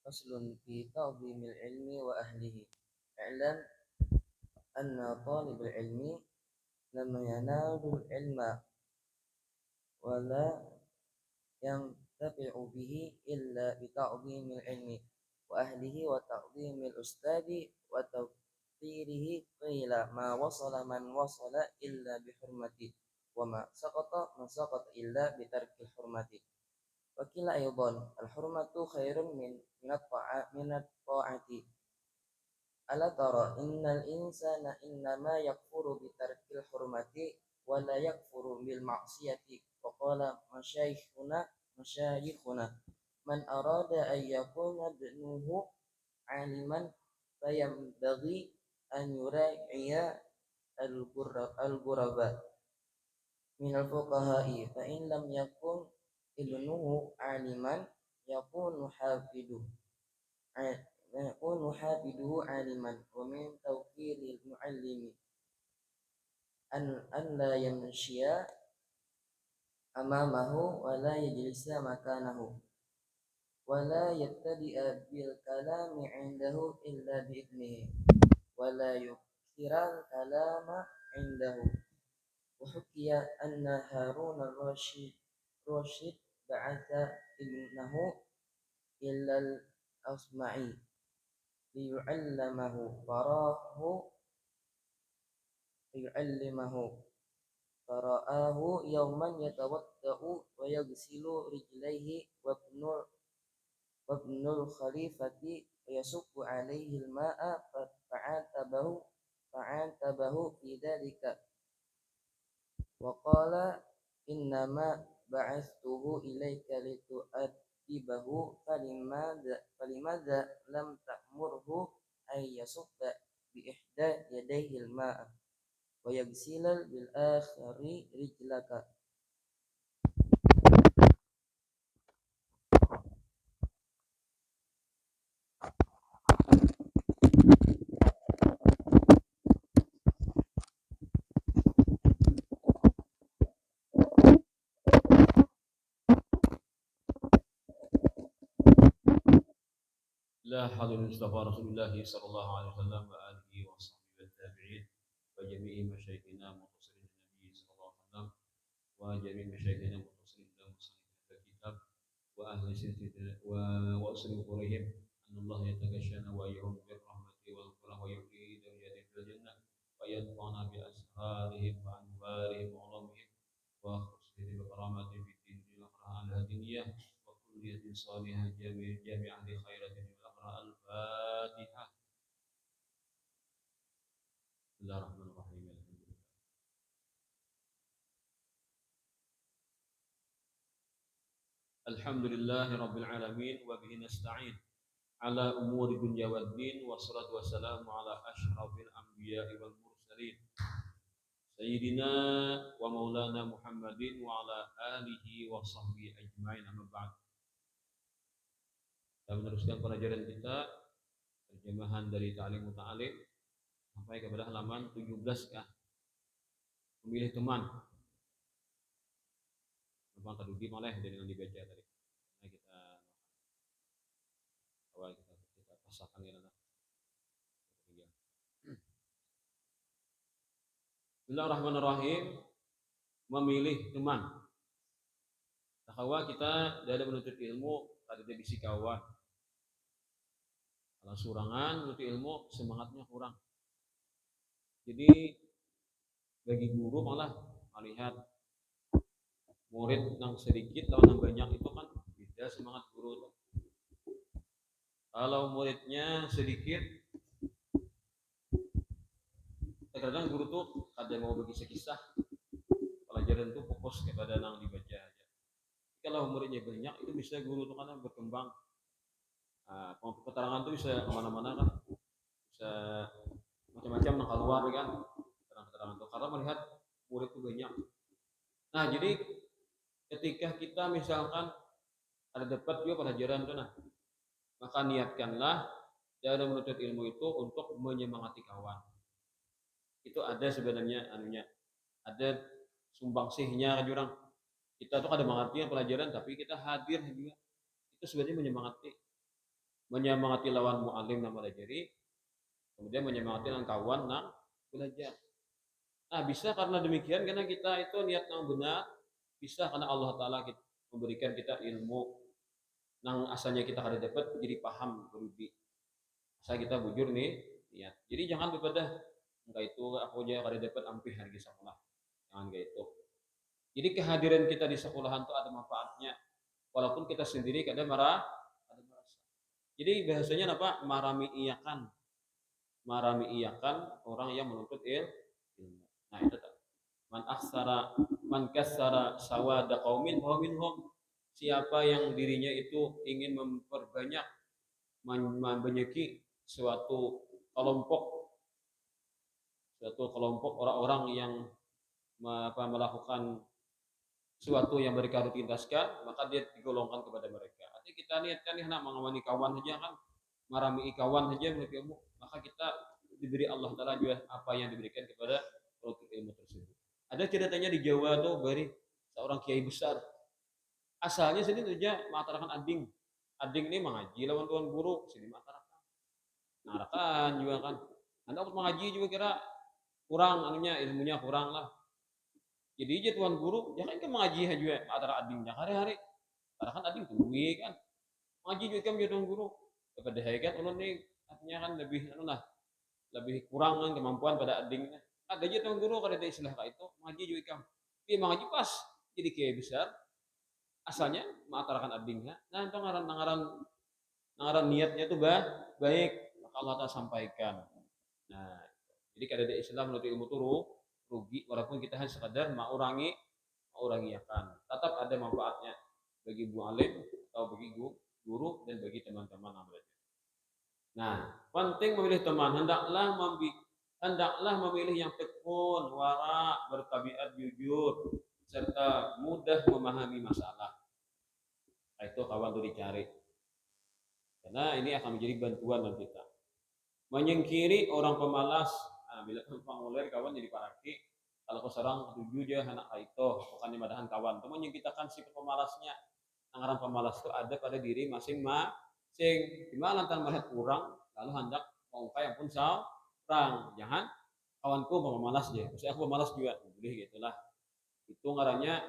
فصل في تعظيم العلم وأهله. اعلم أن طالب العلم لما ينال العلم ولا ينتفع به إلا بتعظيم العلم وأهله وتعظيم الأستاذ وتوقيره. قيل ما وصل من وصل إلا بحرمته وما سقط من سقط إلا بترك الحرمة. وقيل أيضا الحرمة خير من الطاعة. ألا ترى إن الإنسان إنما يكفر بترك الحرمة ولا يكفر بالمعصية. وقال مشايخنا من أراد أن يكون ابنه عالما فينبغي أن يراعي الغرباء من الفقهاء، فإن لم يكن ابنه عالما يكون حافظه عالما. ومن توقير المعلم أن لا يمشي أمامه ولا يجلس مكانه ولا يبتدئ بالكلام عنده إلا بإذنه ولا يكثر الكلام عنده. وحكي أن هارون الرشيد بعث ابنه إلى الأصمعي ليعلمه فرآه يوما يتوضأ ويغسل رجليه وابن الخليفة يصب عليه الماء فعاتبه في ذلك وقال إنما بعثته إليك لتؤدبه فلماذا لم تأمره أن يصب بإحدى يديه الماء ويغسل بالآخر رجلك. لا حول المصطفى رسول الله صلى الله عليه وسلم وآله وصحبه والتابعين وجميع مشايخنا متصلين النبي صلى الله عليه وسلم وجميع مشايخنا متصلين إلى مصنف الكتاب وأهل سلسلة وأصل قريهم أن الله يتغشانا وإياهم بالرحمة والكرم ويعطي درجات في الجنة ويدفعنا بأسرارهم وأنوارهم وعلومهم وخصوصهم بكرامات في الدين والآخرة على الدنيا وكلية صالحة جامعة لخيرات والآخرة. الفاتحة. بسم الله الرحمن الرحيم. الحمد لله رب العالمين وبه نستعين على أمور الدنيا والدين والصلاة والسلام على أشرف الأنبياء والمرسلين سيدنا ومولانا محمد وعلى آله وصحبه أجمعين. أما بعد. Kita meneruskan pelajaran kita terjemahan dari Ta'lim Muta'alim sampai kepada halaman 17 ya. Memilih teman. Teman tadi malah dengan dibaca tadi. Nah, kita awal kita pasahkan ya nanti. Bismillahirrahmanirrahim. Memilih teman. Bahwa kita dalam menuntut ilmu tadi bisi kawan. Kalau surangan menuntut ilmu semangatnya kurang. Jadi bagi guru malah melihat murid yang sedikit lawan yang banyak itu kan beda semangat guru. Kalau muridnya sedikit, terkadang guru tuh ada mau bagi sekisah pelajaran tuh fokus kepada yang dibaca aja. Kalau muridnya banyak itu bisa guru tuh kan berkembang. Nah, keterangan tuh bisa kemana-mana kan, bisa macam-macam yang keluar kan keterangan tuh karena melihat murid tuh banyak. Nah jadi ketika kita misalkan ada dapat juga pelajaran tuh nah, maka niatkanlah dalam menuntut ilmu itu untuk menyemangati kawan. Itu ada sebenarnya anunya, ada sumbangsihnya jurang. Kita tuh ada mengerti pelajaran tapi kita hadir juga. Itu sebenarnya menyemangati. menyemangati lawan mu'alim nang belajar, kemudian menyemangati nang kawan nang belajar. Nah, bisa karena demikian karena kita itu niat nang benar, bisa karena Allah Taala memberikan kita ilmu nang asalnya kita kada dapat jadi paham berubah. Asal kita bujur nih niat. Jadi jangan berbeda enggak itu aku aja kada dapat ampih hari sekolah. Jangan kayak itu. Jadi kehadiran kita di sekolahan itu ada manfaatnya. Walaupun kita sendiri kadang marah, ada merasa. Jadi bahasanya apa? Marami iyakan orang yang menuntut ilmu. Nah itu tak. Man kassara sawada qaumin wa minhum. Siapa yang dirinya itu ingin memperbanyak membenyeki suatu kelompok orang-orang yang melakukan sesuatu yang mereka rutintaskan, maka dia digolongkan kepada mereka. Artinya kita niatkan nih nak mengawani kawan saja kan, marami kawan saja menurut ilmu, maka kita diberi Allah Taala juga apa yang diberikan kepada penuntut ilmu tersebut. Ada ceritanya di Jawa tuh dari seorang kiai besar. Asalnya sini saja mengatakan ading. Ading ini mengaji lawan tuan guru, sini mengatakan. Narakan juga kan. Anda mengaji juga kira kurang anunya ilmunya kurang lah. Jadi aja tuan guru jangan kan mengaji aja antara adingnya hari-hari. Karena kan ading tunggu kan. Mengaji juga kan tuan guru. Kepada kan ulun nih artinya kan lebih anu lah, lebih kurang kan kemampuan pada adingnya. Ada aja tuan guru kada ada istilah kayak itu, mengaji juga kan. Tapi mengaji pas jadi kiai besar. Asalnya mengatakan adingnya. Nah, itu ngaran niatnya itu baik, maka Allah Ta'ala sampaikan. Nah, jadi kada ada istilah menurut ilmu turu rugi walaupun kita hanya sekadar mengurangi akan tetap ada manfaatnya bagi bu alim atau bagi guru dan bagi teman-teman yang belajar. Nah, penting memilih teman, hendaklah memilih yang tekun, wara, bertabiat jujur, serta mudah memahami masalah. Nah, itu kawan itu dicari. Karena ini akan menjadi bantuan bagi kita. Menyingkiri orang pemalas. Nah, bila pengulir kawan jadi paraki, kalau keserang tujuh aja anak itu, bukan madahan kawan. Teman yang kita kan si pemalasnya. Anggaran pemalas itu ada pada diri masing-masing. Dimana lantaran melihat kurang, lalu hendak mengungkai yang pun seorang. Jangan kawanku pemalas aja. Maksudnya aku pemalas juga, boleh gitulah. Itu ngarannya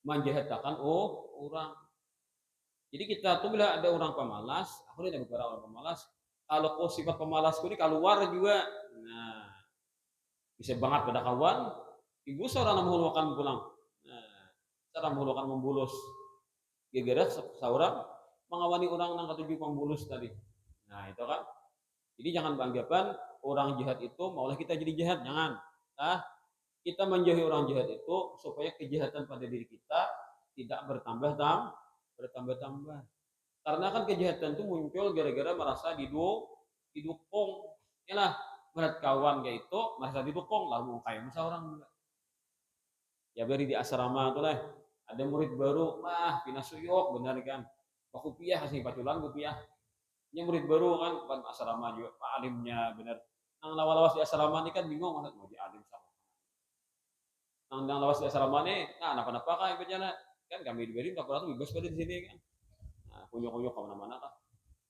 menjahatkan orang. Jadi kita tuh bila ada orang pemalas, aku ada beberapa orang pemalas. Kalau kau sifat pemalasku ini keluar juga, nah bisa banget pada kawan. Ibu seorang menghulukan pulang, nah cara menghulukan membulos. Gara-gara seorang mengawani orang yang ketujuh pembulus tadi. Nah itu kan. Jadi jangan beranggapan orang jahat itu maulah kita jadi jahat, jangan. Nah, kita menjauhi orang jahat itu supaya kejahatan pada diri kita tidak bertambah-tambah. Karena kan kejahatan itu muncul gara-gara merasa didukung. Yalah, berat kawan kayak itu merasa didukung lalu kayak masa orang juga. Ya beri di asrama tuh lah. Ada murid baru, pindah suyok benar kan. Pak Kupiah kasih paculan Kupiah. Ini murid baru kan, bukan asrama juga, Pak alimnya benar. Nang lawas di asrama ini kan bingung mau di alim sama. Nang lawas di asrama ini, nah apa-apa kan berjalan. Kan kami diberi tak pernah bebas pada di sini kan. Nah, kunyuk-kunyuk kemana-mana kan.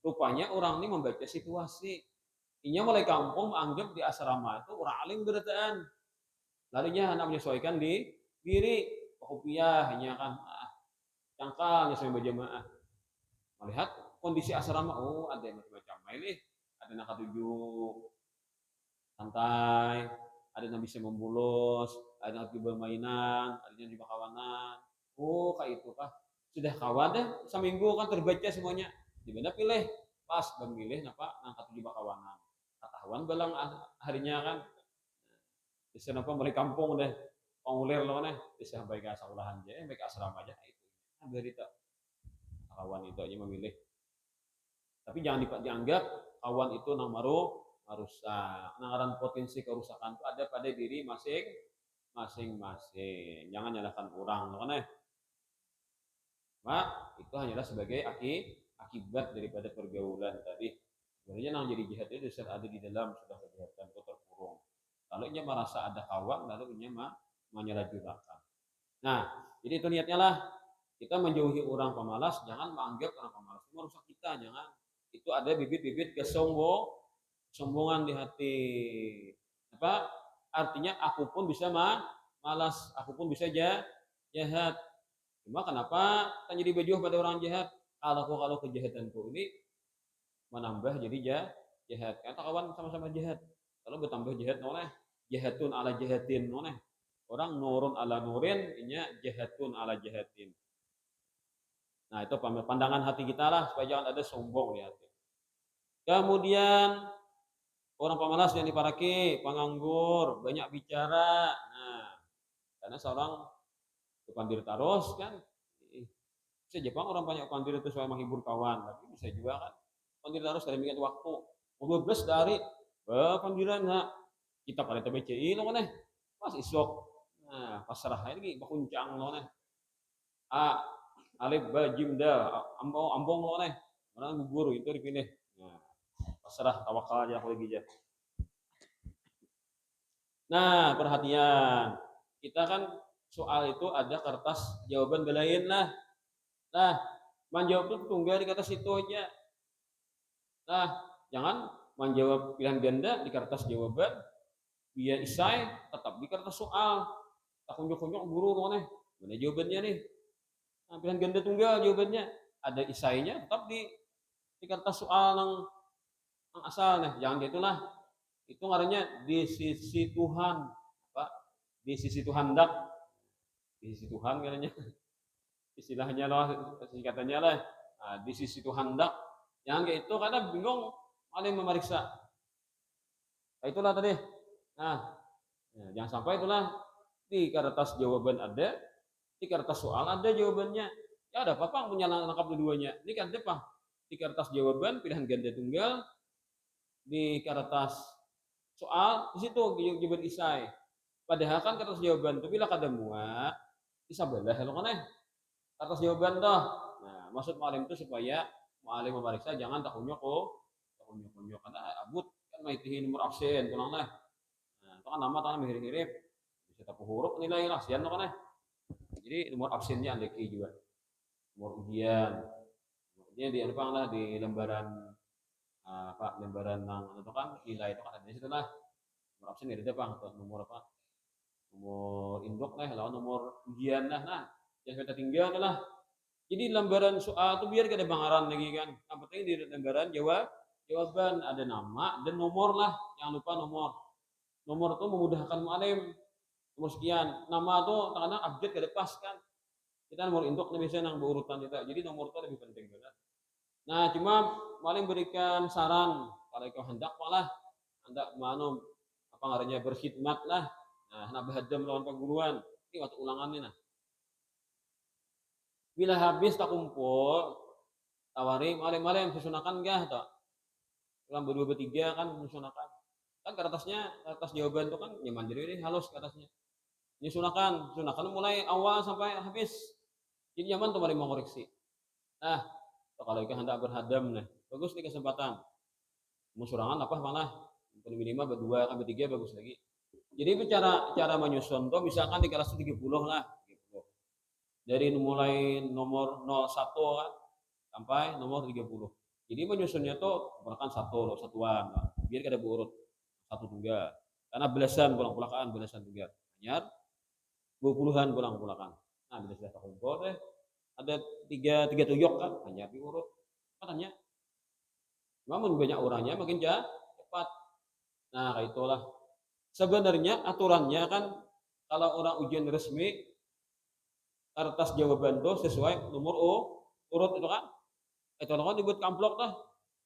Rupanya orang ini membaca situasi. Inya mulai kampung anggap di asrama itu orang alim berataan. Lalunya anak menyesuaikan di diri. Kopiah hanya kan cangkal nyesuaikan berjamaah. Melihat kondisi asrama, oh ada yang macam-macam. Ini ada yang ketujuh santai, ada yang bisa membulos, ada yang bermainan, ada yang juga kawanan. Oh kayak itu kah? Sudah kawan deh, seminggu kan terbaca semuanya. Di mana pilih pas memilih apa angkat tujuh kawanan. Ketahuan belang harinya kan. Bisa apa mulai kampung deh, pengulir loh nih, bisa sampai ke sekolahan aja, sampai ke asrama aja itu. Nah, berita kawan itu aja memilih. Tapi jangan dianggap kawan itu nang merusak. Nangaran potensi kerusakan itu ada pada diri masing-masing. Jangan nyalahkan orang, kan ya? Mak, itu hanyalah sebagai akibat daripada pergaulan tadi. Sebenarnya nang jadi jahat itu sudah ada di dalam sudah kejahatan itu terkurung. Lalu ia merasa ada kawan, lalu ia menyalahgunakan. Nah, jadi itu niatnya lah. Kita menjauhi orang pemalas, jangan menganggap orang pemalas itu merusak kita, jangan. itu ada bibit-bibit kesombongan di hati. Apa? Artinya aku pun bisa malas, aku pun bisa jahat. Cuma kenapa kan jadi bejuh pada orang jahat? Kalau kejahatanku ini menambah jadi jahat. Kata kawan sama-sama jahat. Kalau bertambah jahat noleh, jahatun ala jahatin noleh. Orang nurun ala nurin, inya jahatun ala jahatin. Nah itu pandangan hati kita lah supaya jangan ada sombong di hati. Kemudian orang pemalas yang diparaki, penganggur, banyak bicara. Nah, karena seorang pandir taros kan, bisa Jepang orang banyak pandir itu supaya menghibur kawan, tapi bisa juga kan pandir taros dari mingat waktu. 12 dari pandiran nah kita pada TBCI lo nih, pas isok. Nah, pasrah ini bakuncang lo nih. Alif ba jim da ambong lo nih. Mana gugur itu dipilih. Nah, pasrah tawakal aja aku lagi aja. Nah, perhatian. Kita kan soal itu ada kertas jawaban belain lah. Nah, menjawab itu tunggal di kertas itu aja. Nah, jangan menjawab pilihan ganda di kertas jawaban, biar isai tetap di kertas soal. Tak kunjuk-kunjuk guru mana jawabannya nih. Nah, pilihan ganda tunggal jawabannya ada isainya tetap di kertas soal yang asal nih. Jangan gitulah. Itu ngarannya di sisi Tuhan, Pak. Di sisi Tuhan dak. Di sisi Tuhan katanya. Istilahnya lah, singkatannya lah. Nah, di sisi Tuhan dak. Jangan kayak itu karena bingung ada yang memeriksa. Nah, itulah tadi. Nah, jangan sampai itulah di kertas jawaban ada, di kertas soal ada jawabannya. Ya ada apa-apa punya lengkap dua-duanya. Ini kan apa? Di kertas jawaban pilihan ganda tunggal, di kertas soal di situ jawaban isai. Padahal kan kertas jawaban itu bila kada muat, bisa belah lo kan kertas jawaban toh. Nah, maksud mualim itu supaya mualim memeriksa jangan tak kunyok karena abut kan maitihin nomor absen pulang lah. Nah, itu kan nama tanah mirip-mirip bisa tak huruf nilai lah sian kan jadi nomor absennya andeki juga nomor ujian di apa lah di lembaran lembaran yang itu kan nilai itu kan ada di situ lah nomor absen ada apa atau nomor apa nomor induk lah lawan nomor ujian nah yang kita tinggal adalah jadi lembaran soal itu biar kada bangaran lagi kan yang penting di lembaran jawaban ada nama dan nomor lah jangan lupa nomor itu memudahkan mualim nomor sekian nama tuh kadang update kada pas kan kita nomor induk biasanya nang berurutan kita jadi nomor itu lebih penting kan nah cuma paling berikan saran kalau kau hendak malah hendak mana apa ngarannya berkhidmat lah nah nak berhadam lawan perguruan ini waktu ulangannya nah bila habis tak kumpul tawari malam-malam susunakan gah tak ulang berdua bertiga kan susunakan kan kertas jawaban itu kan nyaman jadi halus kertasnya sunakan mulai awal sampai habis jadi nyaman tuh mari mau koreksi nah kalau ikan hendak berhadam nah bagus nih kesempatan mau surangan apa mana minimal berdua kan bertiga bagus lagi jadi cara menyusun tuh misalkan di kelas 30 lah gitu. Dari mulai nomor 01 kan sampai nomor 30 jadi menyusunnya tuh bahkan satuan lah. Biar kada berurut satu tunggal karena belasan pulang-pulangan belasan tunggal hanya 20-an pulang-pulangan nah bila sudah terkumpul deh ada tiga tuyok kan hanya diurut katanya namun banyak orangnya makin cepat nah kayak itulah sebenarnya aturannya kan kalau orang ujian resmi kertas jawaban tuh sesuai nomor urut itu kan kan dibuat ke amplop tuh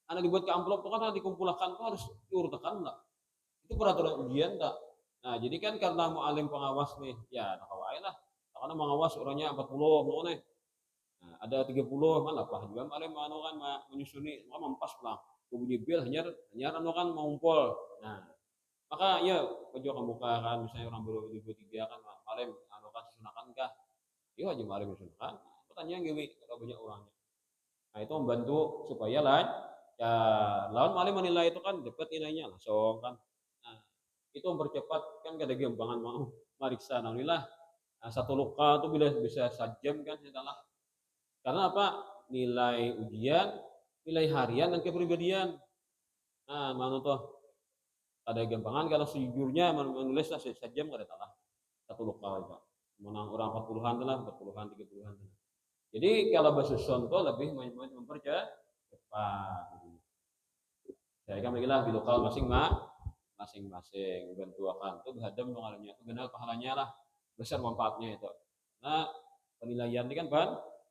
anak dibuat ke amplop tuh kan dikumpulkan tuh harus diurutkan lah itu peraturan ujian tak nah jadi kan karena mualim pengawas nih ya tak kawai lah karena mengawas orangnya 40 mau nih nah, ada 30 mana apa juga mualim anu kan menyusuni mempas pulang bunyi bil hanya anu kan mengumpul nah maka ya pejuang kemuka kan misalnya orang baru 23 kan mualim anu kan susunakan kah iya aja mualim susunakan pertanyaan gini kalau banyak orangnya nah itu membantu supaya lain ya lawan mualim menilai itu kan dapat nilainya langsung kan nah itu mempercepat kan gak ada gampangan mau mariksa alhamdulillah nah, satu luka tuh bisa 1 jam kan setelah karena apa nilai ujian nilai harian dan kepribadian. Nah, mana tuh ada gampangan kalau sejujurnya menulis lah sejam kada salah satu lokal itu. Menang orang 40-an lah, 40-an, 30-an. Jadi kalau bersusun tuh lebih mempercepat. Saya kan lagi lah di lokal masing-masing bantu akan tuh berhadam mengalaminya itu benar pahalanya lah besar manfaatnya itu. Nah penilaian ini kan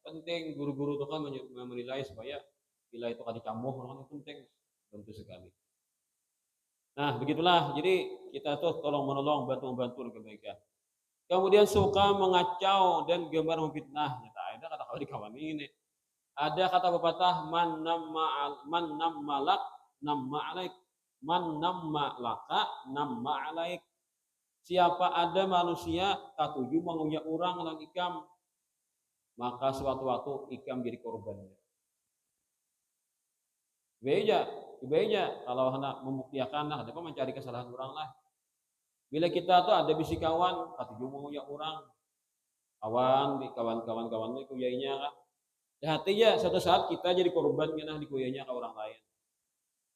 penting guru-guru itu kan menilai supaya nilai itu kan dicambuh kan itu penting tentu sekali. Nah begitulah jadi kita tuh tolong menolong bantu membantu kebaikan. Kemudian suka mengacau dan gemar memfitnah. Nyata ada kata kalau di kawan ini. Ada kata pepatah man namma lak namma alaik. Man namma laka namma alaik. Siapa ada manusia katuju menguyak orang dan ikam, maka suatu waktu ikam jadi korbannya. Beja kalau hendak membuktikan lah, dapat mencari kesalahan orang lah. Bila kita tuh ada bisi kawan katuju menguyak orang, kawan-kawan itu kuyainya kan. Hati ya suatu saat kita jadi korban kena dikuyainya ke orang lain.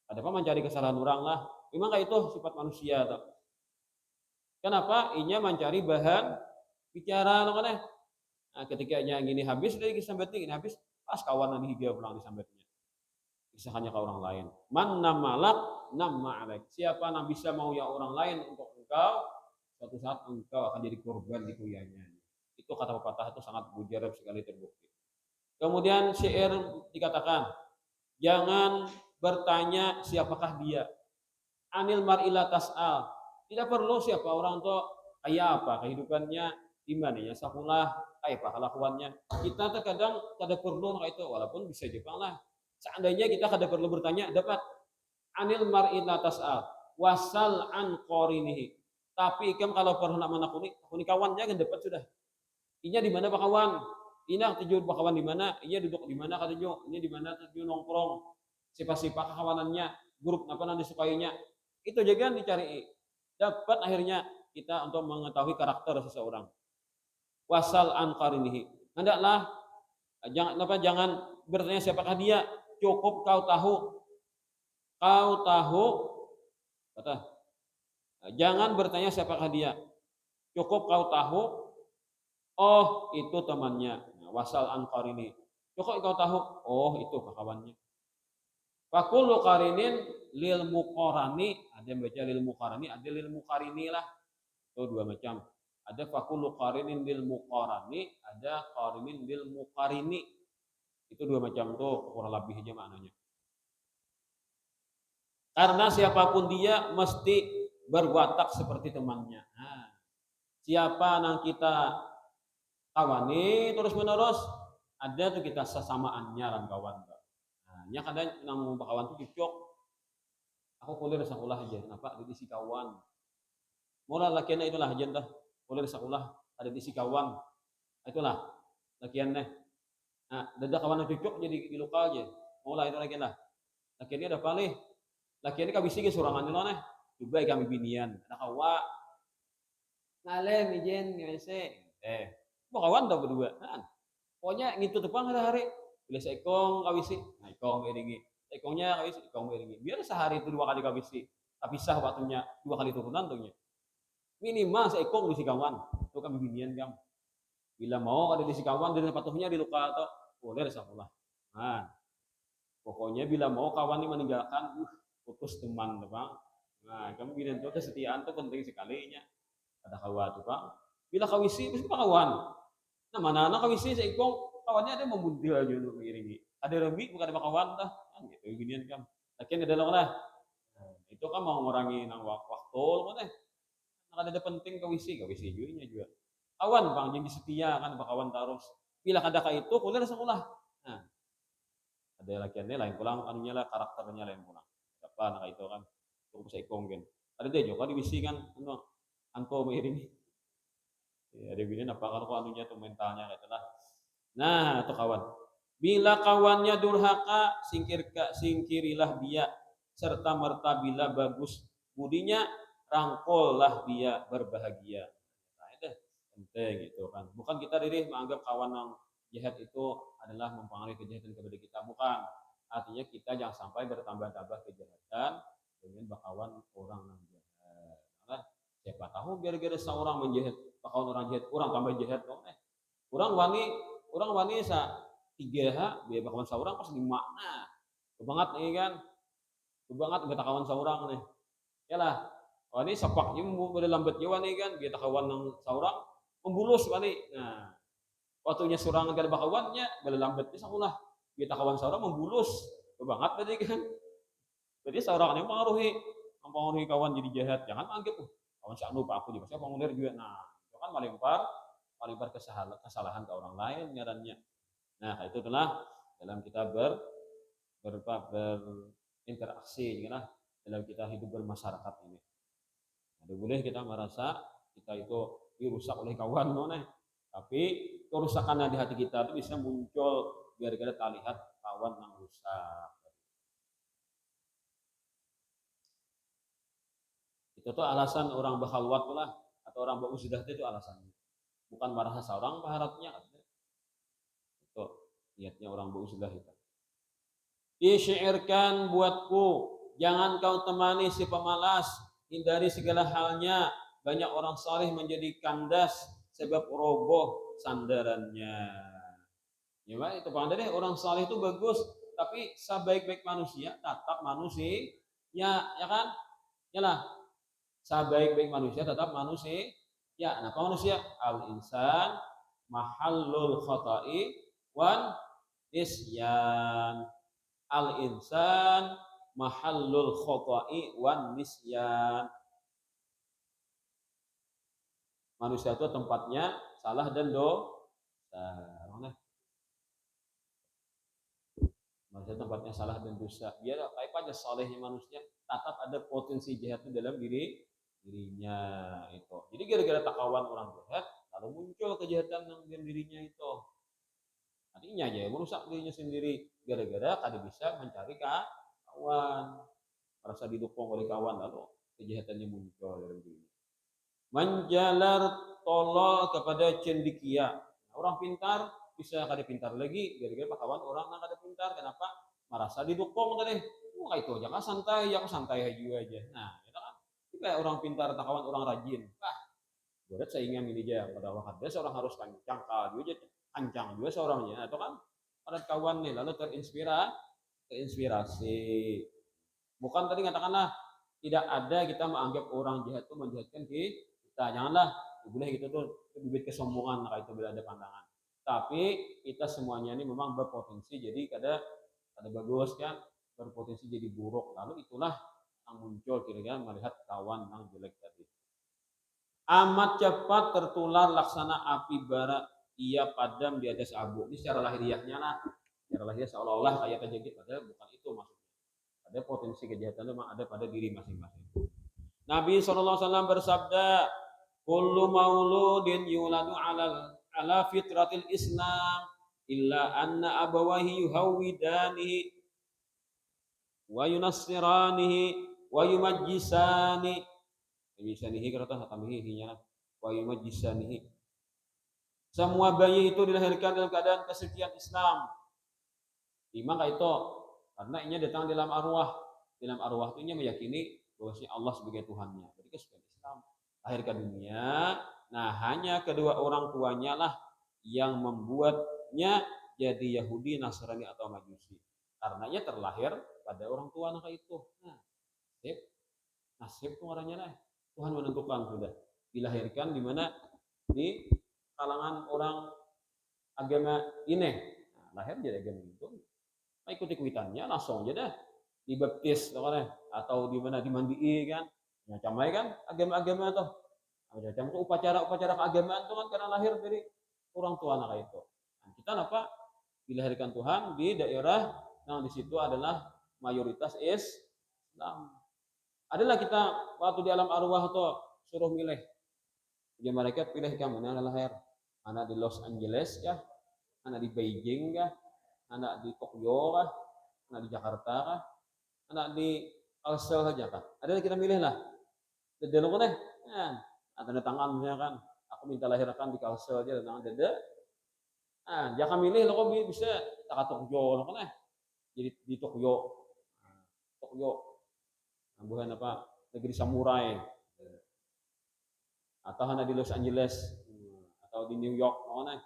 Ada apa mencari kesalahan orang lah. Memang kayak itu sifat manusia tuh. Kenapa? Inya mencari bahan bicara lo kan. Nah, ketika nya gini habis dari kisambetnya gini habis pas kawan nanti higa pulang disambetnya. Bisa hanya ke orang lain. Man namalak nama alaik. Siapa yang bisa mau ya orang lain untuk engkau, suatu saat engkau akan jadi korban dikuyainya. Itu kata pepatah itu sangat mujarab sekali terbukti. Kemudian syair dikatakan, jangan bertanya siapakah dia. Anil mar'ila tas'al. Tidak perlu siapa orang tua kayak apa kehidupannya, di mana ya sakulah, kayak apa kelakuannya. Kita terkadang kada perlu kayak itu, walaupun bisa Jepang lah. Seandainya kita kada perlu bertanya, dapat anil mar'ila tas'al. Wasal an qorinihi. Tapi ikam kalau pernah menakuni kawannya kan dapat sudah. Inya di mana pak kawan? Ina tujuh kawan di mana? Iya duduk di mana kata Jo? Ini di mana tujuh nongkrong? Sifat-sifat kawanannya, grup apa yang disukainya. Itu juga dicari. Dapat akhirnya kita untuk mengetahui karakter seseorang. Wasal an qarinihi. Hendaklah jangan bertanya siapakah dia. Cukup kau tahu kata. Jangan bertanya siapakah dia. Cukup kau tahu. Oh itu temannya. Wasal an qarini. Cukup kau tahu. Oh itu kawannya. Fakulu qarinin lil muqarani, ada yang baca lil muqarani, ada lil muqarini lah. Itu dua macam. Ada fakulu qarinin lil muqarani, ada qarinin lil muqarini. Itu dua macam tuh kurang lebihnya maknanya. Karena siapapun dia mesti berwatak seperti temannya. Nah, siapa yang kita kawani terus menerus, ada tuh kita sesamaannya kan kawan. Nah, nya kadang nang kawan tuh cocok. Aku kuliah sekolah aja, kenapa ada di si kawan. Mula lakiannya itulah aja dah. Kuliah sekolah ada di si kawan. Itulah lakiannya. Nah, dadah kawan yang cocok jadi di lokal aja. Mula itu lakian lah. Lakiannya ada palih. Lakiannya kabisi ke surangan dulu nih. Juga kami binian. Ada kawa. Ngalem ijen ngese. Mau kawan tau berdua. Nah, pokoknya gitu depan hari-hari. Bila seekong kawisi, nah ikong beringi. Ekongnya kawisi, ikong beringi. Biar sehari itu 2 kali kawisi. Pisah waktunya 2 kali turunan tuhnya. Minimal seekong bisi kawan. Itu kami binian kam. Bila mau ada di si kawan dari patuhnya di luka atau boleh sekolah. Nah, pokoknya bila mau kawan ini meninggalkan, putus teman, bang. Nah, kamu binian itu kesetiaan itu penting sekali nya. Ada kawan tuh bang. Bila kawisi, mesti kawan. Nah, mana anak kawisi seekong kawannya ada membuntil aja untuk mengiringi. Ada rembi bukan ada kawan dah. Kan gitu ginian kan. Lakian ada lah. Itu kan mau mengurangi nang waktu mana. Ada penting kawisi juga. Kawan bang jadi setia kan kawan terus. Bila kada ka itu kuliah sekolah. Nah, ada lakiannya lain pulang anunya lah karakternya lain pulang. Apa nak itu kan. Cukup seekong kan. Ada dia juga divisi kan anu anto mengiringi. Ya, ada bini apa kalau anunya tuh mentalnya gitu lah. Nah, itu kawan. Bila kawannya durhaka, singkirilah dia. Serta merta bila bagus budinya, rangkullah dia berbahagia. Nah, itu penting gitu kan. Bukan kita diri menganggap kawan yang jahat itu adalah mempengaruhi kejahatan kepada kita. Bukan. Artinya kita jangan sampai bertambah-tambah kejahatan dengan bakawan orang yang jahat. Karena siapa tahu gara-gara seorang menjahat, bakawan orang jahat, orang tambah jahat. Orang wani sa 3 biar bakawan seorang pas 5. Nah, kebanget nih kan. Kebanget gak kawan seorang nih. Yalah, wani sepak jemu pada lambat jawa nih kan, biar kawan yang seorang membulus wani. Nah, waktunya seorang negara bakawannya pada lambat bisa ulah biar kawan seorang membulus. Kebanget tadi kan. Jadi seorang yang mempengaruhi kawan jadi jahat. Jangan anggap kawan si anu pak aku juga saya pengulir juga. Nah, itu kan melempar kesalahan ke orang lain ngarannya. Nah, itu telah dalam kita berinteraksi gitu dalam kita hidup bermasyarakat ini. Ada boleh kita merasa kita itu dirusak oleh kawan mana, tapi kerusakan di hati kita itu bisa muncul gara-gara kita lihat kawan yang rusak. Itu tuh alasan orang berkhalwat lah atau orang beruzlah itu alasannya. Bukan merasa seorang baharatnya. Itu niatnya orang beruzlah itu. Isyairkan buatku, jangan kau temani si pemalas, hindari segala halnya. Banyak orang saleh menjadi kandas sebab roboh sandarannya. Ya, itu pandai deh, orang saleh itu bagus, tapi sebaik-baik manusia tetap manusia, ya kan? Yalah, sebaik-baik manusia tetap manusia. Ya, nah manusia al-insan mahallul khata'i wan nisyan. Al-insan mahallul khata'i wan nisyan. Manusia itu tempatnya salah dan dosa. Manusia tempatnya salah dan dosa. Biar kayak aja salehnya manusia, tetap ada potensi jahat dalam dirinya itu. Jadi gara-gara takawan orang jahat, lalu muncul kejahatan dalam dirinya itu. Artinya aja merusak dirinya sendiri gara-gara kada bisa mencari kawan, merasa didukung oleh kawan, lalu kejahatannya muncul dalam dirinya. Menjalar tolol kepada cendikia. Orang pintar bisa kada pintar lagi gara-gara kawan orang yang kada pintar. Kenapa? Merasa didukung tadi. Wah itu aja kan santai, aku santai aja. Nah, itu kan kayak orang pintar kawan orang rajin. Berat saya ingin ini aja pada waktu orang harus kencang kali aja kencang juga seorangnya atau kan ada kawan nih lalu terinspirasi. Bukan tadi katakanlah tidak ada kita menganggap orang jahat itu menjahatkan kita. Janganlah boleh gitu tuh bibit kesombongan kayak itu bila ada pandangan. Tapi kita semuanya ini memang berpotensi jadi kada bagus kan, berpotensi jadi buruk. Lalu itulah yang muncul kira-kira melihat kawan yang jelek tadi. Amat cepat tertular laksana api bara, ia padam di atas abu. Ini secara lahiriahnya lah. Secara lahiriah seolah-olah kayak terjadi, padahal bukan itu maksudnya. Ada potensi kejahatan memang ada pada diri masing-masing. Nabi SAW bersabda, kullu mauludin yuladu ala fitratil Islam illa anna abawahi yuhawidanihi wa yunassiranihi wa yumajjisani. Yumajjisanihi kata tambihinya wa yumajjisanihi. Semua bayi itu dilahirkan dalam keadaan kesucian Islam. Gimana itu? Karena ini datang dalam arwah. Dalam arwah itu meyakini bahwasanya Allah sebagai Tuhannya. Jadi kesucian Islam. Lahir ke dunia. Nah, hanya kedua orang tuanya lah yang membuatnya jadi Yahudi, Nasrani atau Majusi. Karenanya terlahir pada orang tua anak itu. Nah, nasib tuh orangnya lah. Tuhan menentukan sudah. Dilahirkan di mana? Di kalangan orang agama ini. Nah, lahir jadi agama itu. Nah, ikut-ikutannya langsung aja dah dibaptis atau di mana dimandii kan. Nah, camai kan agama-agama tuh. Macam itu upacara-upacara keagamaan itu kan karena lahir dari orang tua anak itu. Nah, kita apa? Dilahirkan Tuhan di daerah yang di situ adalah mayoritas Islam. Adalah kita waktu di alam arwah tuh suruh milih. Jadi mereka pilih ke mana lahir. Anak di Los Angeles kah? Anak di Beijing kah? Anak di Tokyo kah? Anak di Jakarta kah? Anak di Kalsel saja kah? Ada kita milih lah. Dede lo kan tanda tangan misalnya kan. Aku minta lahirkan di Kalsel aja tanda tangan dede. Jangan milih lo kok bisa tak Tokyo lo kan jadi di Tokyo. Nah, Tokyo, bukan apa negeri samurai, atau hanya di Los Angeles, atau di New York, mana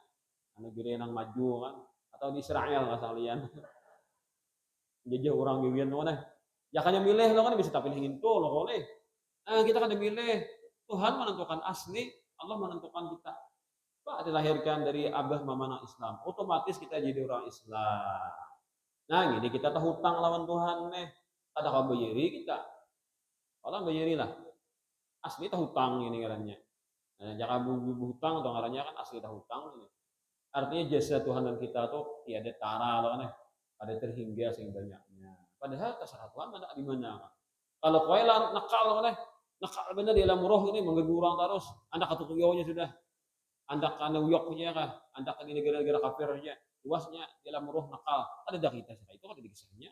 negeri yang maju kan, atau di Israel lah kalian. Jadi orang biwin mana, ya kan yang milih lo kan bisa tapi ingin tuh lo boleh. Kita kan milih, Tuhan menentukan asli, Allah menentukan kita. Pak dilahirkan dari abah mama Islam, otomatis kita jadi orang Islam. Nah, gini kita tahu hutang lawan Tuhan nih. Ada kau bayari kita. Kalau bayari lah. Asli tahu hutang ini ngarannya. Nah, jangan bubu hutang atau ngarannya kan asli tahu hutang ini. Artinya jasa Tuhan dan kita tuh tiada tara loh kan. Ada terhingga sing banyaknya. Padahal terserah Tuhan mana di mana. Kalau kau lah nakal kan, nakal bener di dalam roh ini mengganggu orang terus. Anda katutuyonya sudah. Anda ke New York aja kan, Anda ke negara-negara kafir aja, luasnya dalam roh nakal. Ada dah kita itu ada di kisahnya.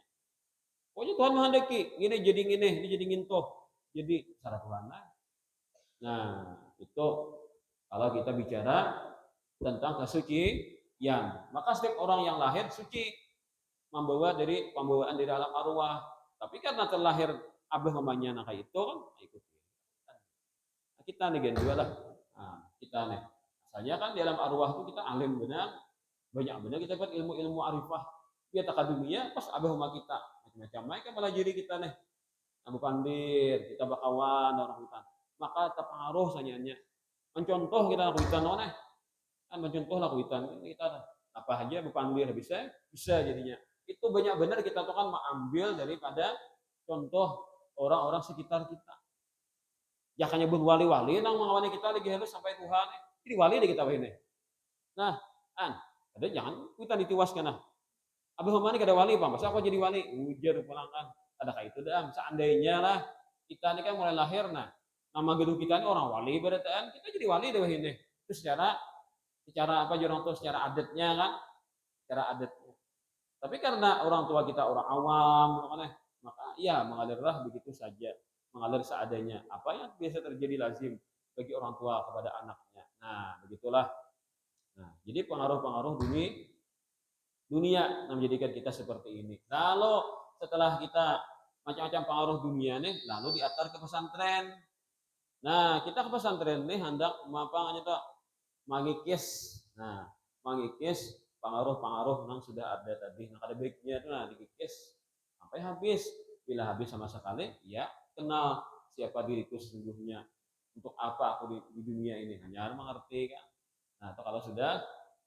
Pokoknya Tuhan menghendaki, ini jadi ini jadi ngintoh. Jadi cara Tuhan. Nah, itu kalau kita bicara tentang kesucian, maka setiap orang yang lahir suci membawa dari pembawaan dari alam arwah. Tapi karena terlahir abah mamanya nak itu kan ikut. Nah, kita nih juga lah. Nah, kita nih. Asalnya kan di alam arwah itu kita alim benar, banyak benar kita dapat ilmu-ilmu arifah. Dia tak dunia pas abah rumah kita macam-macam. Mereka malah jadi kita nih, Abu Pandir, kita bakawan orang hutan. Maka terpengaruh sanyanya. Mencontoh kita lakukan nih, kan mencontoh lakukan kita apa aja Abu Pandir bisa jadinya. Itu banyak benar kita tuh kan mengambil daripada contoh orang-orang sekitar kita. Ya kan nyebut wali-wali nang mengawani kita lagi halus sampai Tuhan. Jadi wali deh kita ini. Nah, ada jangan kita ditiwaskan nah. Abah mana kada wali pak, masa aku jadi wali? Ujar pulang kan. Adakah itu dah? Seandainya lah kita ini kan mulai lahir nah. Nama gedung kita ini orang wali berarti kita jadi wali deh ini. Itu secara apa orang tua secara adatnya kan, secara adatnya. Tapi karena orang tua kita orang awam, maka ya mengalirlah begitu saja, mengalir seadanya. Apa yang biasa terjadi lazim bagi orang tua kepada anaknya. Nah, begitulah. Nah, jadi pengaruh-pengaruh dunia yang menjadikan kita seperti ini. Lalu setelah kita macam-macam pengaruh dunia nih, lalu diantar ke pesantren. Nah, kita ke pesantren nih hendak mangikis. Nah, mangikis pengaruh-pengaruh yang sudah ada tadi. Nah, ada baiknya itu nah dikikis sampai habis. Bila habis sama sekali, ya kenal siapa diriku sesungguhnya. Untuk apa aku di dunia ini? Hanya mengerti kan. Nah, atau kalau sudah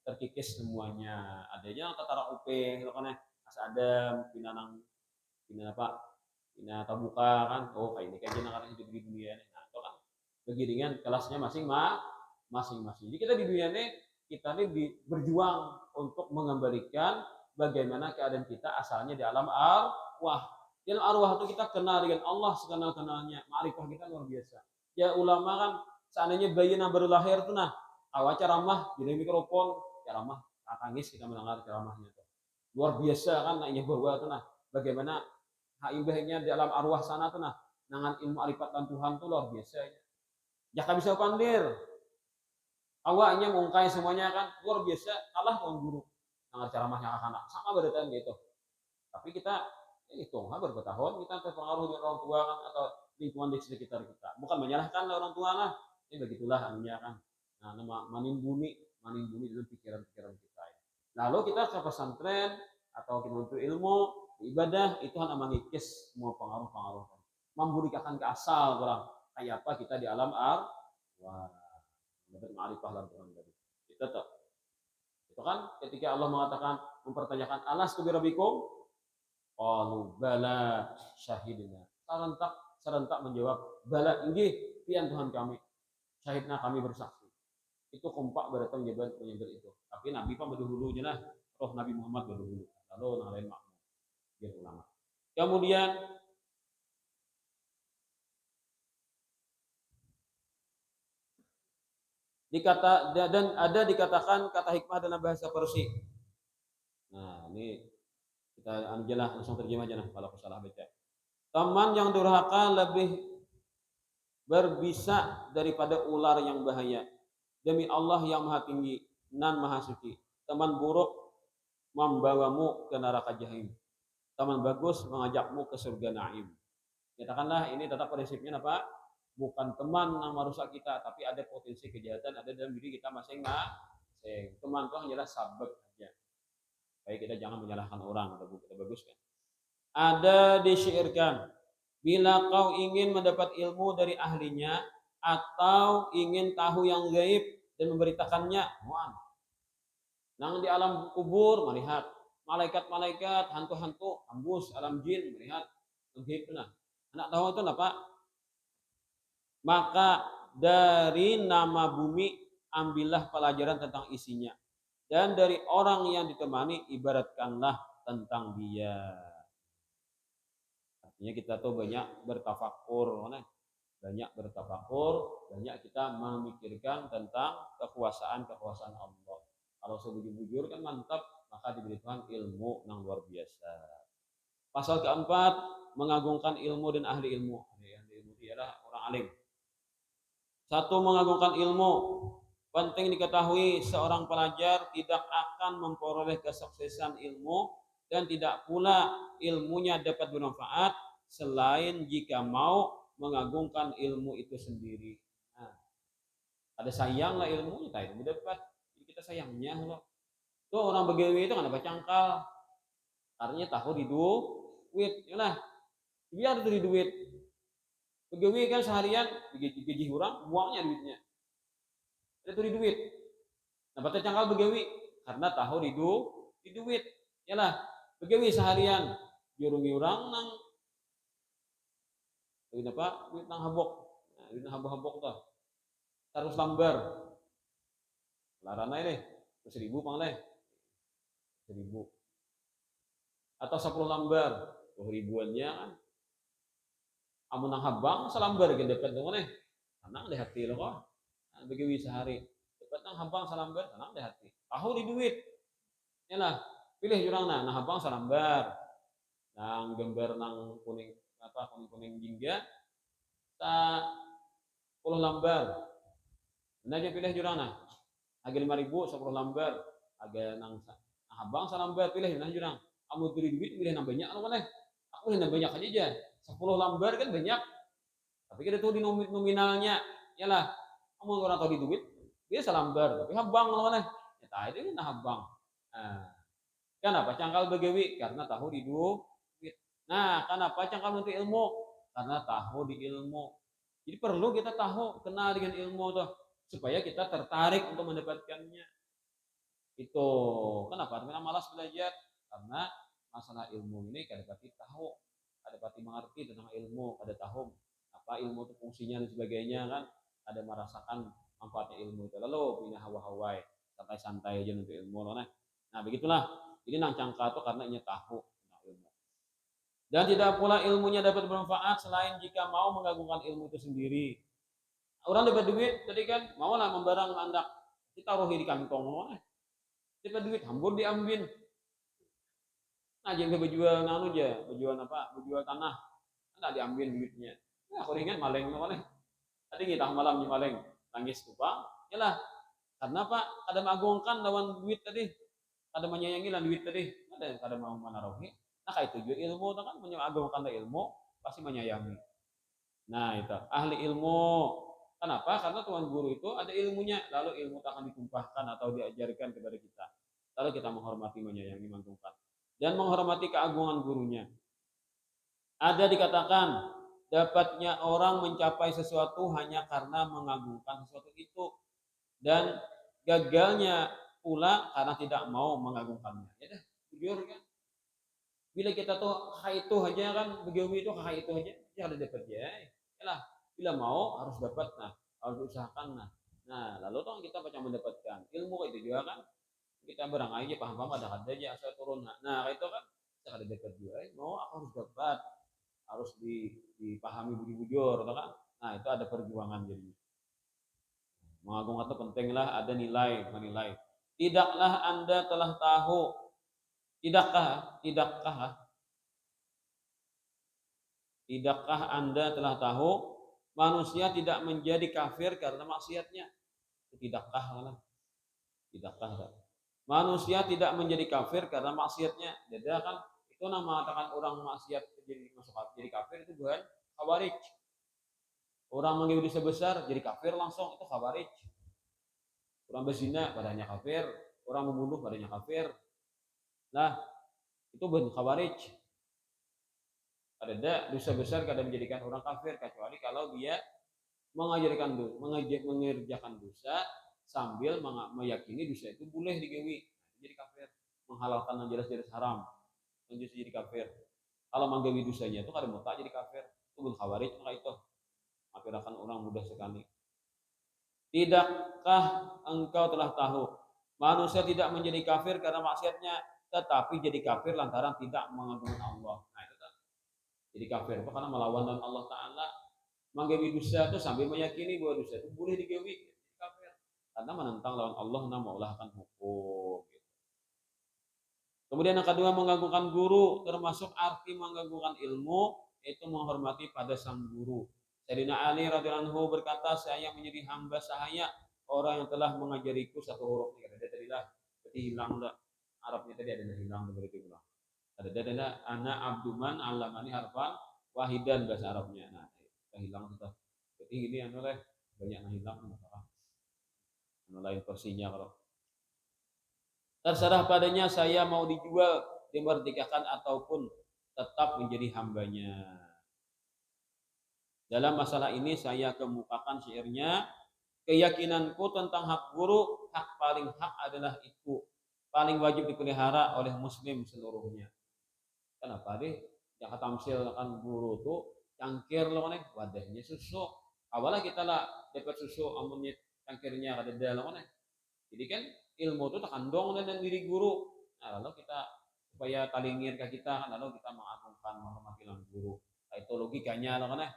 terkikis semuanya, adanya tata UP, itu kan Mas Adam, pina apa, pina terbuka kan, oh kayak ini kayak gini karena hidup di dunia ini. Nah, itu kan begiringan kelasnya masing-masing. Jadi kita di dunia ini kita ini berjuang untuk mengembalikan bagaimana keadaan kita asalnya di alam arwah. Di alam arwah itu kita kenal dengan Allah sekenal-kenalnya, ma'rifah kita luar biasa. Ya ulama kan seandainya bayi yang baru lahir tuh nah awal ceramah jadi mikrofon ceramah tangis kita mendengar ceramahnya tuh luar biasa kan naiknya bahwa tuh nah bagaimana haibahnya di alam arwah sana tuh nah dengan ilmu arifatan Tuhan tuh luar biasa ya kan bisa pandir awalnya mengungkai semuanya kan luar biasa kalah dengan guru dengan ceramahnya anak sama berarti gitu tapi kita hitung berapa tahun kita terpengaruh dengan orang tua kan atau lingkungan di sekitar kita bukan menyalahkan orang tua lah ini begitulah anunya kan. Nah, nama manimbuni dalam pikiran-pikiran kita. Lalu kita ke pesantren atau kita untuk ilmu, ibadah itu hanya mengikis semua pengaruh-pengaruh. Membudikan ke asal orang kayak apa kita di alam wah, dapat ma'rifah dalam Tuhan tadi. Itu tuh. Itu kan ketika Allah mengatakan mempertanyakan alas kubirabikum, qalu bala syahidina. Serentak menjawab bala inggih pian Tuhan kami. Syahidna kami bersaksi. Itu kompak berdatang menyebut itu. Tapi Nabi pak berdahulunya lah, roh Nabi Muhammad berdahulu. Lalu yang lain makmum, biar ulama. Kemudian dikatakan kata hikmah dalam bahasa Persia. Nah ini kita anjalah langsung terjemah aja nah kalau aku salah baca. Teman yang durhaka lebih berbisa daripada ular yang bahaya. Demi Allah yang maha tinggi nan maha suci. Teman buruk membawamu ke neraka jahim. teman bagus mengajakmu ke surga naim. Katakanlah ini tetap prinsipnya apa? Bukan teman yang merusak kita, tapi ada potensi kejahatan ada dalam diri kita masing-masing. Teman itu hanyalah sabab saja. Baik, kita jangan menyalahkan orang, kita baguskan. Ada disyairkan, bila kau ingin mendapat ilmu dari ahlinya atau ingin tahu yang gaib dan memberitakannya, nang di alam kubur melihat malaikat-malaikat, hantu-hantu, ambus alam jin melihat gaib nah. Anak tahu itu apa? Maka dari nama bumi ambillah pelajaran tentang isinya, dan dari orang yang ditemani ibaratkanlah tentang dia. Artinya kita tuh banyak bertafakur, banyak kita memikirkan tentang kekuasaan Allah. Kalau sebujur-bujur kan mantap, maka diberi Tuhan ilmu yang luar biasa. Pasal keempat, mengagungkan ilmu dan ahli ilmu. Ahli ilmu ialah orang alim. Satu, mengagungkan ilmu. Penting diketahui seorang pelajar tidak akan memperoleh kesuksesan ilmu dan tidak pula ilmunya dapat bermanfaat selain jika mau mengagungkan ilmu itu sendiri. Nah, ada sayanglah ilmunya, tak ilmu dapat. Jadi kita sayangnya loh. Tuh orang begawi itu kan ada cangkal. Artinya tahu di duit, yalah. Biar dari duit. Begawi kan seharian gaji orang, buangnya duitnya. Ada tuh di duit. Nah, bata cangkal begawi karena tahu di duit. Yalah, begawi seharian jurungi orang nang duit apa? Duit nang habok. Nah, duit nang habok tuh. Terus lambar. Larana ini 1.000 pangleh. 1.000. Atau 10 lambar, 10 ribuannya kan. Amun nang habang salambar ge dapat dong nih. Tenang deh hati lo kok. Nah, begawi sehari. Dapat nang habang salambar, tenang deh hati. Tahu di duit. Yalah, pilih jurang nah habang salambar. Nang gambar nang kuning apa kuning jingga ta 10 lambar. Nah aja pilih jurang nah. Harga 5.000 10 lambar. Harga nang habang salambar pilih nah jurang. Kamu beli duit pilih nang banyak lo kan. Aku pilih nang banyak aja. 10 lambar kan banyak. Tapi kita tuh di nominalnya. Yalah, kamu orang tahu di duit dia salambar tapi habang lo kan. Ya tadi itu nah habang. Nah, kenapa cangkal begawi? Karena tahu di duit. Nah, kenapa cangkal untuk ilmu? Karena tahu di ilmu. Jadi perlu kita tahu, kenal dengan ilmu tuh supaya kita tertarik untuk mendapatkannya. Itu kenapa? Karena malas belajar. Karena masalah ilmu ini kada pati tahu, kada pati mengerti tentang ilmu, kada tahu apa ilmu itu fungsinya dan sebagainya kan. Ada merasakan manfaatnya ilmu itu. Lalu punya hawa-hawa, santai-santai aja untuk ilmu loh. Nah, begitulah. Ini nang cangka tuh karena ia tahu tentang ilmu. Dan tidak pula ilmunya dapat bermanfaat selain jika mau mengagungkan ilmu itu sendiri. Orang dapat duit tadi kan mau lah membarang landak ditaruh di kantong, dapat duit hambur diambil. Nah, jangan berjual nanu aja, berjual apa? Berjual tanah, ada diambil duitnya. Nah, koringan maleng boleh. Tadi kita malam di maleng, nangis kupang, yalah. Karena apa? Kada mengagungkan lawan duit tadi, kada menyayangi lawan duit tadi, kada mau menaruhi. Nah, kayak itu juga ilmu kan mengagungkan ilmu pasti menyayangi. Nah, itu ahli ilmu. Kenapa? Karena tuan guru itu ada ilmunya, lalu ilmu akan ditumpahkan atau diajarkan kepada kita. Lalu kita menghormati, menyayangi, mengagungkan dan menghormati keagungan gurunya. Ada dikatakan dapatnya orang mencapai sesuatu hanya karena mengagungkan sesuatu itu dan gagalnya pula karena tidak mau mengagungkannya. Ya dah, jujur kan. Bila kita tuh itu aja kan begawi itu itu aja, ya ada dapat ya. Yalah, bila mau harus dapat nah, harus usahakan nah. Lalu toh kita macam mendapatkan ilmu itu juga kan. Kita barang aja paham-paham ada aja asal turun. Nah, itu kan kita ada dapat juga. Mau aku harus dapat, harus dipahami bujur-bujur, kan? Nah, itu ada perjuangan jadi. Mengagung itu pentinglah ada nilai, menilai. Tidaklah Anda telah tahu, tidakkah Anda telah tahu manusia tidak menjadi kafir karena maksiatnya? Tidakkah? Manusia tidak menjadi kafir karena maksiatnya. Jadi kan itu Itu nama mengatakan orang maksiat jadi masuk jadi kafir itu bukan khawarij. Orang mengambil dosa besar jadi kafir langsung itu khawarij. Orang berzina padanya kafir, orang membunuh padanya kafir. Nah, itu bukan khawarij. Ada dosa besar kadang menjadikan orang kafir kecuali kalau dia mengerjakan dosa sambil meyakini dosa itu boleh digawi, jadi kafir. Menghalalkan yang jelas-jelas haram, lanjut jadi kafir. Kalau menggawi dosanya itu kada mutlak jadi kafir. Itu bukan khawarij maka itu mengkafirkan orang mudah sekali. Tidakkah engkau telah tahu manusia tidak menjadi kafir karena maksiatnya, tetapi jadi kafir lantaran tidak mengagungkan Allah. Nah, itu kan. Jadi kafir itu karena melawan dan Allah Ta'ala, menggawi dosa itu sambil meyakini bahwa dosa itu boleh digawi, jadi kafir. Karena menentang lawan Allah, maulah akan hukum. Kemudian yang kedua, menggagungkan guru, termasuk arti menggagungkan ilmu, itu menghormati pada sang guru. Sayyidina Ali radhiyallahu anhu berkata, saya menjadi hamba sahaya orang yang telah mengajariku satu huruf. Ada tadi lah, berarti hilang lah. Arabnya tadi ada hilang berarti ulang. Ada anak abduman alamani harfan wahidan bahasa Arabnya. Nah, hilang sudah. Berarti ini anu lah banyak yang hilang masalah. Anu lain versinya kalau terserah padanya saya mau dijual, dimerdekakan ataupun tetap menjadi hambanya. Dalam masalah ini saya kemukakan syairnya, keyakinanku tentang hak guru, hak paling hak adalah itu, paling wajib dipelihara oleh muslim seluruhnya. Kenapa deh? Yang tamsil kan guru tuh cangkir loh nih, wadahnya susu. Awalnya kita lah dapat susu, amunnya cangkirnya ada dalam nih. Jadi kan ilmu itu terkandung dan diri guru. Nah, lalu kita supaya talingir ke kita kan, lalu kita mengagungkan menghormati guru. Nah, itu logikanya loh kan.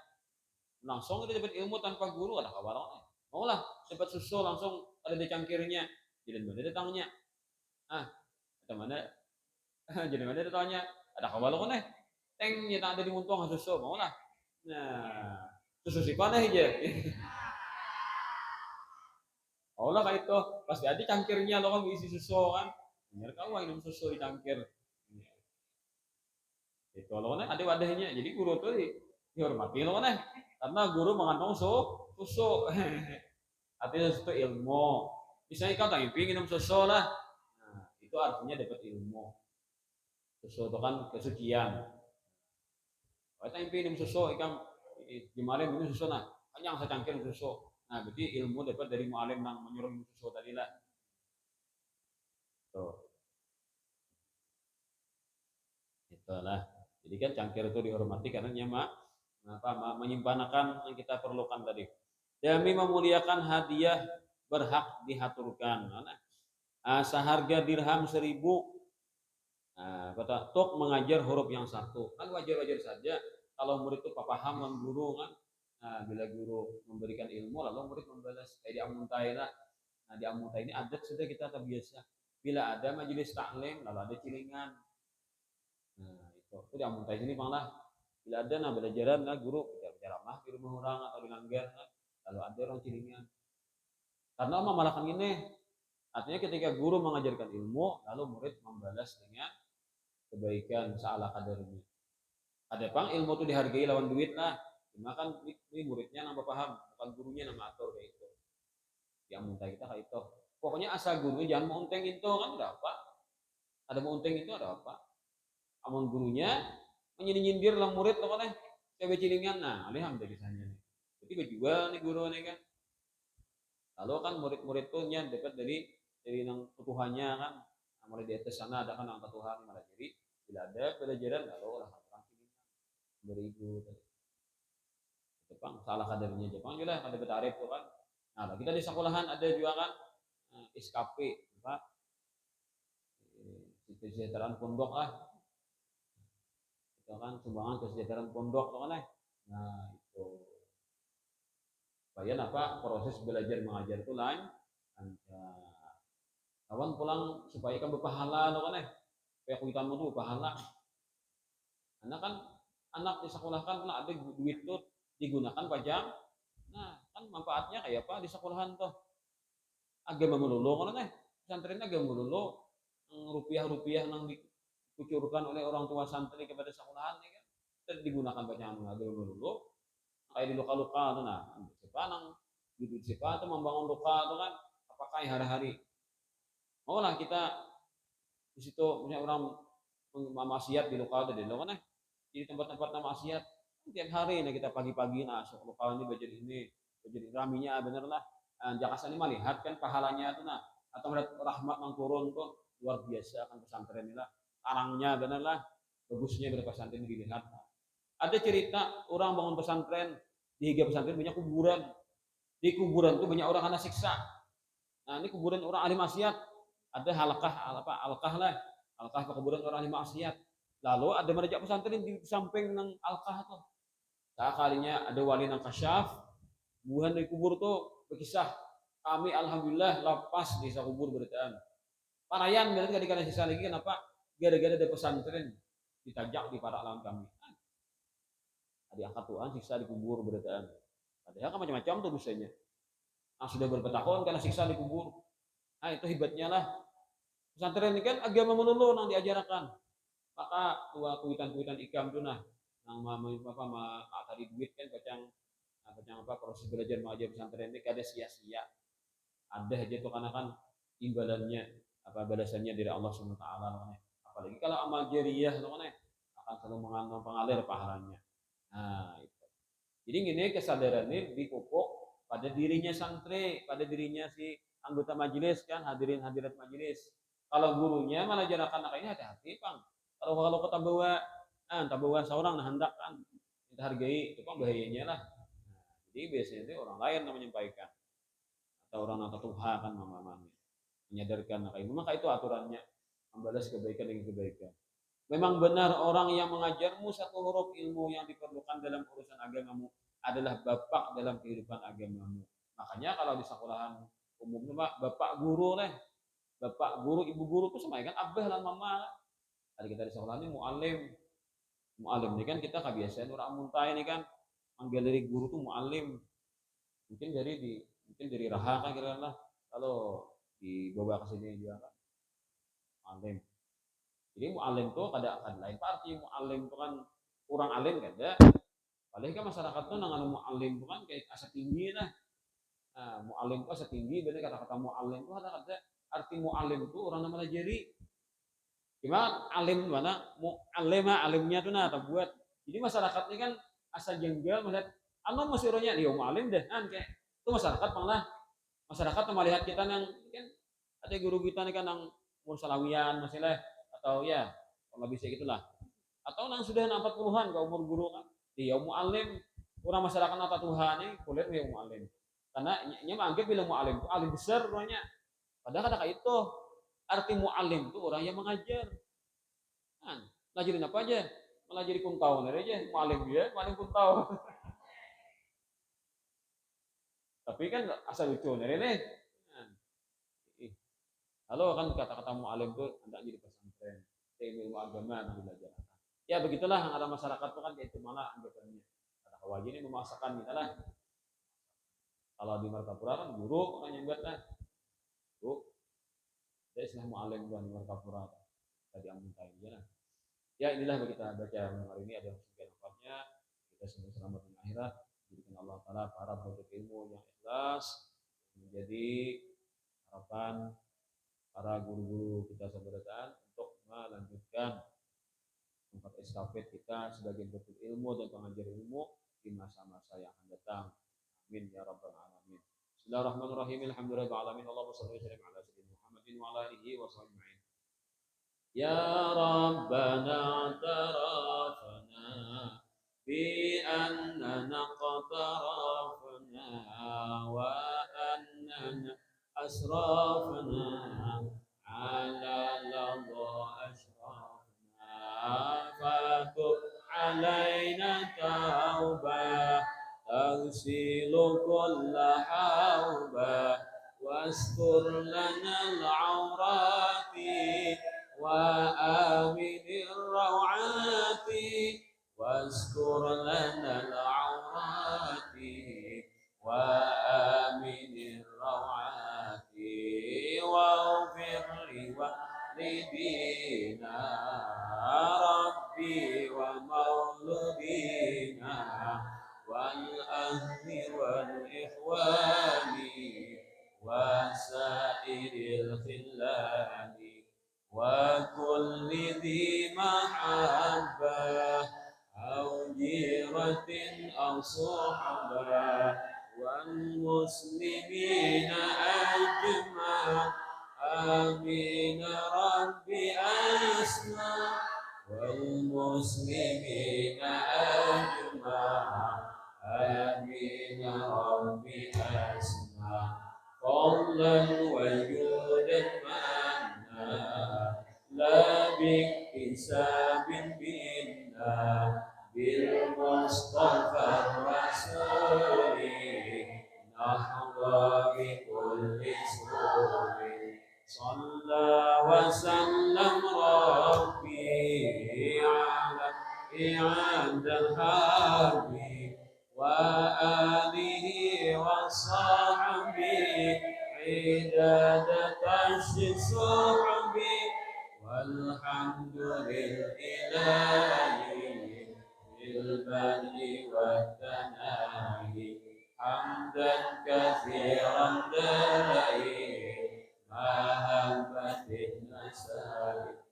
Langsung kita dapat ilmu tanpa guru ada kabar kan. Mau lah dapat susu langsung ada di cangkirnya. Jadi mana datangnya? Ah, ada mana? Jadi mana datangnya? Ada kabar kan? Teng nyata ada di muntung susu, mau lah. Nah, susu si panah aja. Oh lah kayak itu pasti ada cangkirnya lo kan isi susu kan. Bener kau minum susu di cangkir. Itu lo kan ada wadahnya. Jadi guru tuh dihormati lo kan karena guru mengandung susu. Artinya itu ilmu. Misalnya kau tak minum susu lah. Nah, itu artinya dapat ilmu. Susu itu kan kesucian. Kau tak minum susu, ikan gimana minum susu nah. Hanya secangkir susu. Nah, berarti ilmu dapat dari mu'alim yang menyuruh minum susu tadi lah. Tuh. Itulah. Jadi kan cangkir itu dihormati karena menyimpankan yang kita perlukan tadi. Demi memuliakan hadiah berhak dihaturkan. Seharga dirham 1000. Kata tok mengajar huruf yang satu. Kan wajar-wajar saja kalau murid itu paham dengan guru kan. Nah, bila guru memberikan ilmu lalu murid membalas kayak di Amuntai lah. Nah, di Amuntai ini adat sudah kita terbiasa. Bila ada majelis taklim lalu ada cilingan. Nah, itu di Amuntai ini malah bila ada nah belajaran nah guru bicara mah di rumah orang atau di langgar nah, lalu ada orang cilingan. Karena malah kan ini artinya ketika guru mengajarkan ilmu lalu murid membalas dengan kebaikan seala kadarnya. Ada pang ilmu itu dihargai lawan duit lah. Cuma kan ini muridnya nambah paham, bukan gurunya nama atur kayak itu. Yang minta kita kayak itu. Pokoknya asal guru jangan mau unteng itu kan ada apa? Ada mau unteng itu ada apa? Amun gurunya menyindir lah murid lo kan cewek cilingan. Nah, alhamdulillah kisahnya nih. Jadi berjual nih guru nih kan. Lalu kan murid-murid tuh nya dekat dari nang ketuhannya kan. Nah, mulai di atas sana ada kan nang ketuhan malah jadi bila ada pelajaran lalu orang cilingan 2000 Jepang salah kadernya Jepang juga ada betarif tuh kan. Nah kita di sekolahan ada juga kan SKP apa kesejahteraan pondok lah itu kan sumbangan kesejahteraan pondok tuh kan. Nah itu supaya apa proses belajar mengajar itu lain kawan pulang supaya kan berpahala tuh kan supaya kuitanmu tuh berpahala karena kan anak di sekolah kan ada duit tuh digunakan pajak. Nah, kan manfaatnya kayak apa di sekolahan tuh? Agama melulu kan pesantren agama melulu rupiah-rupiah nang dikucurkan oleh orang tua santri kepada sekolahan kan dan digunakan bacaan agama dulu kayak di luka-luka tuh nah sepanang gitu siapa tuh membangun luka tuh kan apakah hari-hari maulah kita di situ punya orang maksiat di luka tuh di lo kan di tempat-tempat maksiat tiap hari nah kita pagi-pagi nah sok luka ini belajar raminya bener lah jakasan ini melihat kan pahalanya tuh nah atau melihat rahmat yang turun tuh luar biasa akan pesantren ini lah karangnya bener lah bagusnya dari pesantren dilihat ada cerita orang bangun pesantren di higa pesantren banyak kuburan di kuburan tuh banyak orang kena siksa nah ini kuburan orang ahli maksiat ada halakah lah halakah kuburan orang ahli maksiat lalu ada merajak pesantren di samping nang alkah tuh tak kalinya ada wali nang kasyaf buhan dari kubur tuh berkisah kami alhamdulillah lepas di kubur beritaan parayan berarti gak dikasih sisa lagi kenapa gara-gara ada pesantren ditajak di para alam kami diangkat Tuhan siksa dikubur beritaan padahal kan macam-macam tuh dosanya sudah berapa tahun karena siksa dikubur nah itu hebatnya lah pesantren ini kan agama melulu yang diajarkan maka tua kuitan-kuitan ikam tuh nah yang tadi duit kan bacang proses belajar mengajar pesantren ini ada sia-sia ada aja tuh karena kan imbalannya balasannya dari Allah SWT apalagi kalau amal jariyah tuh kan akan selalu mengalir pahalanya nah itu jadi gini kesadaran ini dipupuk pada dirinya santri pada dirinya si anggota majelis kan hadirin hadirat majelis kalau gurunya malah jarakan anak ini hati-hati bang kalau kita bawa seorang nah hendak kan kita hargai itu kan bahayanya lah jadi biasanya itu orang lain yang menyampaikan atau orang atau Tuhan kan mamanya menyadarkan kayak maka itu aturannya membalas kebaikan dengan kebaikan memang benar orang yang mengajarmu satu huruf ilmu yang diperlukan dalam urusan agamamu adalah bapak dalam kehidupan agamamu makanya kalau di sekolahan umumnya bapak guru lah bapak guru ibu guru itu sama kan abah lah mama ada kita di sekolah ini mu'alim ini kan kita kebiasaan orang muntah ini kan manggil dari guru tuh mu'alim mungkin dari raha kan kira lah kalau dibawa ke sini juga kan mu'alim jadi mu'alim tuh ada lain arti mu'alim itu kan kurang alim kan ya paling kan masyarakat tuh nangan mu'alim itu kan kayak asa tinggi lah nah, mu'alim itu asa tinggi berarti kata-kata mu'alim itu ada arti mu'alim itu orang namanya jadi gimana alim mana alimnya tuh nah buat jadi masyarakat ini kan asal jengkel melihat masih orangnya dia mau alim deh kan kayak itu masyarakat malah masyarakat melihat kita yang kan ada guru kita nih kan yang umur salawian masih lah atau ya kalau bisa gitulah atau yang sudah 40-an ke umur guru kan dia mau alim orang masyarakat atau Tuhan ini kulit dia mau alim karena anggap bilang mau alim itu alim besar orangnya padahal kata kayak itu arti mu'alim itu orang yang mengajar kan ngajarin apa aja malah jadi kuntau aja mu'alim dia mu'alim kuntau tapi kan asal lucu nih halo kan kata-kata mu'alim itu hendak jadi pesantren ilmu agama yang belajar ya begitulah ada masyarakat itu kan itu malah anggapannya kata kawajin ini memaksakan kita lah kalau di Martapura kan guru kan yang buat lah bu saya istilah mu'alim di Martapura tadi amuntai ya ya inilah kita baca hari ini ada sekian waktunya kita semua selamat di akhirat jadikan Allah Ta'ala para penuntut ilmu yang ikhlas menjadi harapan para guru-guru kita seberataan untuk melanjutkan tempat estafet kita sebagai penuntut ilmu dan pengajar ilmu di masa-masa yang akan datang amin ya rabbal alamin bismillahirrahmanirrahim alhamdulillahirabbil alamin Allahumma shalli wa sallim ala sayyidina Muhammadin wa ala alihi wa sahbihi يا ربنا اعترفنا بأننا اقترفنا وأننا أسرفنا على لظى أشرفنا فتب علينا توبة تغسل كل حوبة واستر لنا العورات وآمن الروعات واذكر لنا العورات وآمن الروعات واغفر لوالدينا والأهل والإخوان وسائر الخلان وكل ذي محبة أو جيرة أو صحبة والمسلمين أجمع آمين ربي أسمع والمسلمين أجمع آمين ربي أسمع فضلا وجودا منا لا باكتساب منا بالمصطفى الرسول نحظى بكل سرور صلى وسلم ربي على إعاد الحرب وآله وصحبه عداد كشف الصحب والحمد لله بالبدء والثناء حمدا كثيرا دائما محبة النسائم